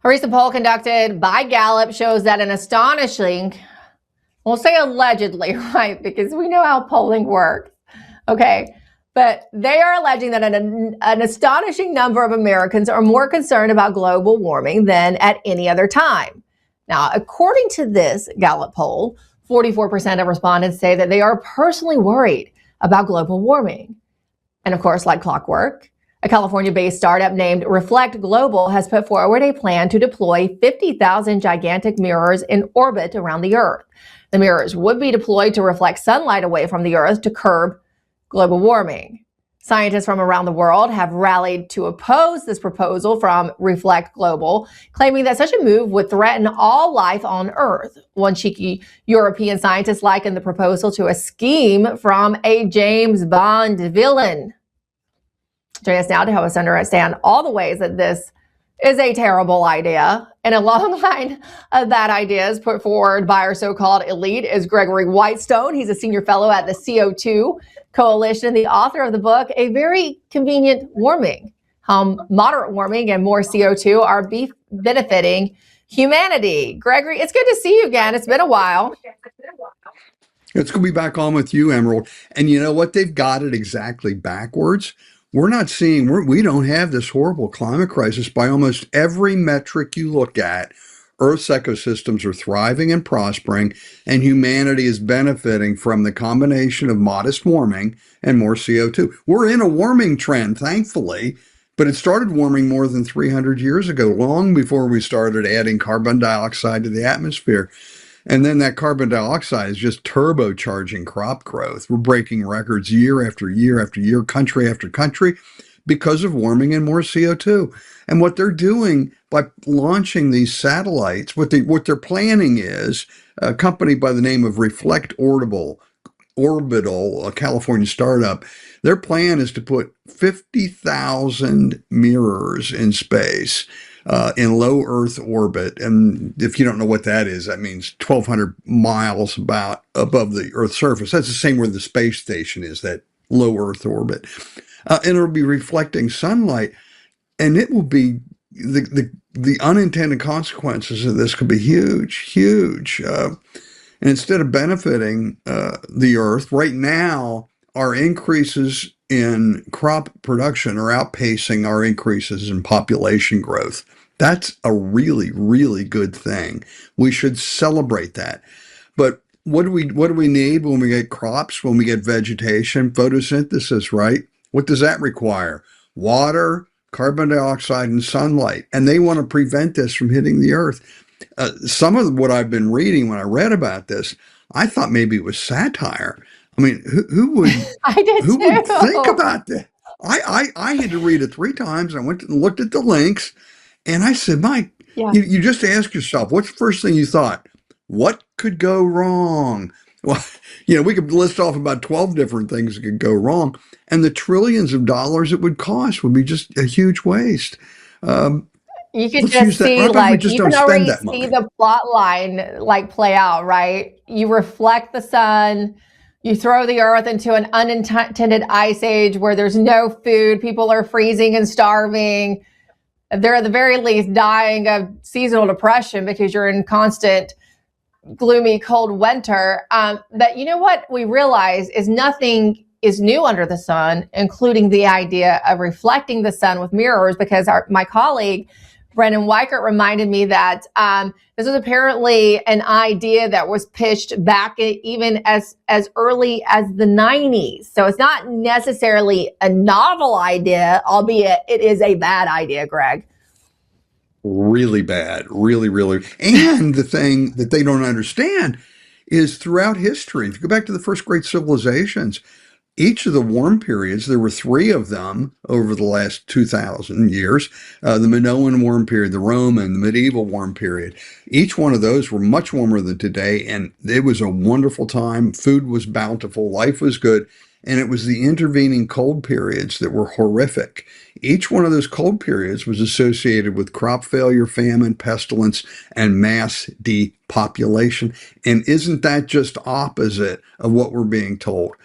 A recent poll conducted by Gallup shows that an astonishing, we'll say allegedly, right? Because we know how polling works. Okay. But they are alleging that an astonishing number of Americans are more concerned about global warming than at any other time. Now, according to this Gallup poll, 44% of respondents say that they are personally worried about global warming. And of course, like clockwork, a California-based startup named Reflect Global has put forward a plan to deploy 50,000 gigantic mirrors in orbit around the Earth. The mirrors would be deployed to reflect sunlight away from the Earth to curb global warming. Scientists from around the world have rallied to oppose this proposal from Reflect Global, claiming that such a move would threaten all life on Earth. One cheeky European scientist likened the proposal to a scheme from a James Bond villain. Join us now to help us understand all the ways that this is a terrible idea. And a long line of bad ideas put forward by our so-called elite is Gregory Wrightstone. He's a senior fellow at the CO2 Coalition, the author of the book, A Very Convenient Warming, How Moderate Warming and More CO2 Are Benefiting Humanity. Gregory, it's good to see you again. It's been a while. It's going to be back on with you, Emerald. And you know what? They've got it exactly backwards. We don't have this horrible climate crisis by almost every metric you look at. Earth's ecosystems are thriving and prospering, and humanity is benefiting from the combination of modest warming and more CO2. We're in a warming trend, thankfully, but it started warming more than 300 years ago, long before we started adding carbon dioxide to the atmosphere. And then that carbon dioxide is just turbocharging crop growth. We're breaking records year after year after year, country after country, because of warming and more CO2. And what they're doing by launching these satellites, what they're planning is a company by the name of Reflect Orbital, a California startup. Their plan is to put 50,000 mirrors in space in low Earth orbit. And if you don't know what that is, that means 1,200 miles about above the Earth's surface. That's the same where the space station is, that low Earth orbit. And it'll be reflecting sunlight, and it will be the unintended consequences of this could be huge. And instead of benefiting the Earth, right now, our increases in crop production are outpacing our increases in population growth. That's a really, really good thing. We should celebrate that. But what do we need when we get crops, when we get vegetation? Photosynthesis, right? What does that require? Water, carbon dioxide, and sunlight. And they want to prevent this from hitting the Earth. Some of what I've been reading when I read about this, I thought maybe it was satire. I mean, who would who would think about that? I had to read it 3 times. I went and looked at the links, and I said, Mike, you just ask yourself, what's the first thing you thought? What could go wrong? Well, we could list off about 12 different things that could go wrong, and the trillions of dollars it would cost would be just a huge waste. You could just see, you can already see the plot line play out, right? You reflect the sun, you throw the Earth into an unintended ice age where there's no food, people are freezing and starving. They're at the very least dying of seasonal depression because you're in constant gloomy, cold winter. But you know what we realize is nothing is new under the sun, including the idea of reflecting the sun with mirrors, because my colleague, Brendan Weichert, reminded me that this was apparently an idea that was pitched back even as early as the 90s. So it's not necessarily a novel idea, albeit it is a bad idea, Greg. Really bad, really. And the thing that they don't understand is throughout history, if you go back to the first great civilizations, each of the warm periods, there were 3 of them over the last 2,000 years, the Minoan warm period, the Roman, the medieval warm period. Each one of those were much warmer than today, and it was a wonderful time. Food was bountiful, life was good, and it was the intervening cold periods that were horrific. Each one of those cold periods was associated with crop failure, famine, pestilence, and mass depopulation. And isn't that just opposite of what we're being told?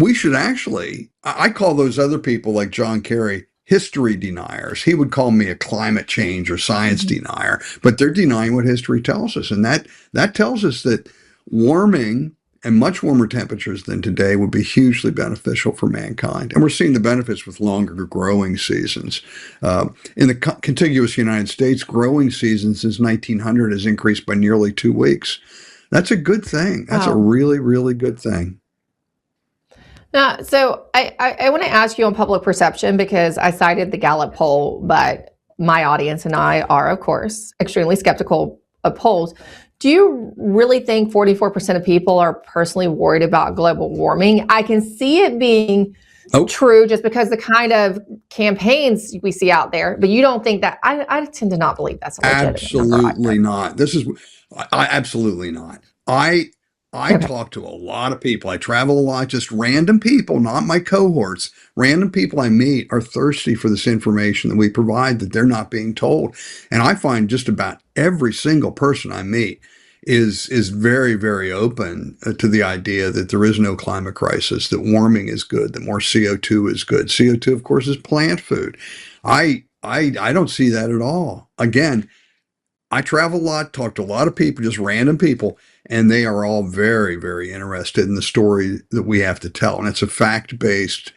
We should actually, I call those other people like John Kerry history deniers. He would call me a climate change or science denier, but they're denying what history tells us. And that tells us that warming and much warmer temperatures than today would be hugely beneficial for mankind. And we're seeing the benefits with longer growing seasons. In the contiguous United States, growing season since 1900 has increased by nearly 2 weeks. That's a good thing. That's a really, really good thing. Now, so I want to ask you on public perception, because I cited the Gallup poll, but my audience and I are, of course, extremely skeptical of polls. Do you really think 44% of people are personally worried about global warming? I can see it being true just because the kind of campaigns we see out there, but you don't think that? I tend to not believe that's a legitimate absolutely not. Absolutely not. I talk to a lot of people. I travel a lot, just random people, not my cohorts. Random people I meet are thirsty for this information that we provide that they're not being told. And I find just about every single person I meet is very, very open to the idea that there is no climate crisis, that warming is good, that more CO2 is good. CO2, of course, is plant food. I don't see that at all. Again, I travel a lot, talk to a lot of people, just random people, and they are all very, very interested in the story that we have to tell. And it's a fact-based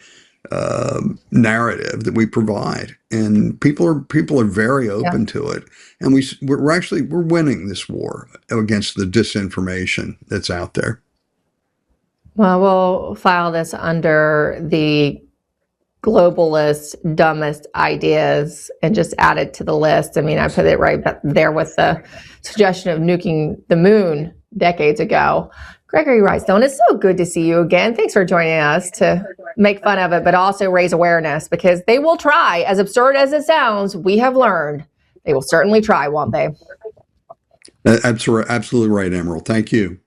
narrative that we provide, and people are very open to it. And we're winning this war against the disinformation that's out there. Well, we'll file this under the globalist dumbest ideas and just add it to the list. I mean, I put it right there with the suggestion of nuking the moon decades ago. Gregory Wrightstone, it's so good to see you again. Thanks for joining us to make fun of it, but also raise awareness, because they will try. As absurd as it sounds, we have learned they will certainly try, won't they? Absolutely right, Emerald. Thank you.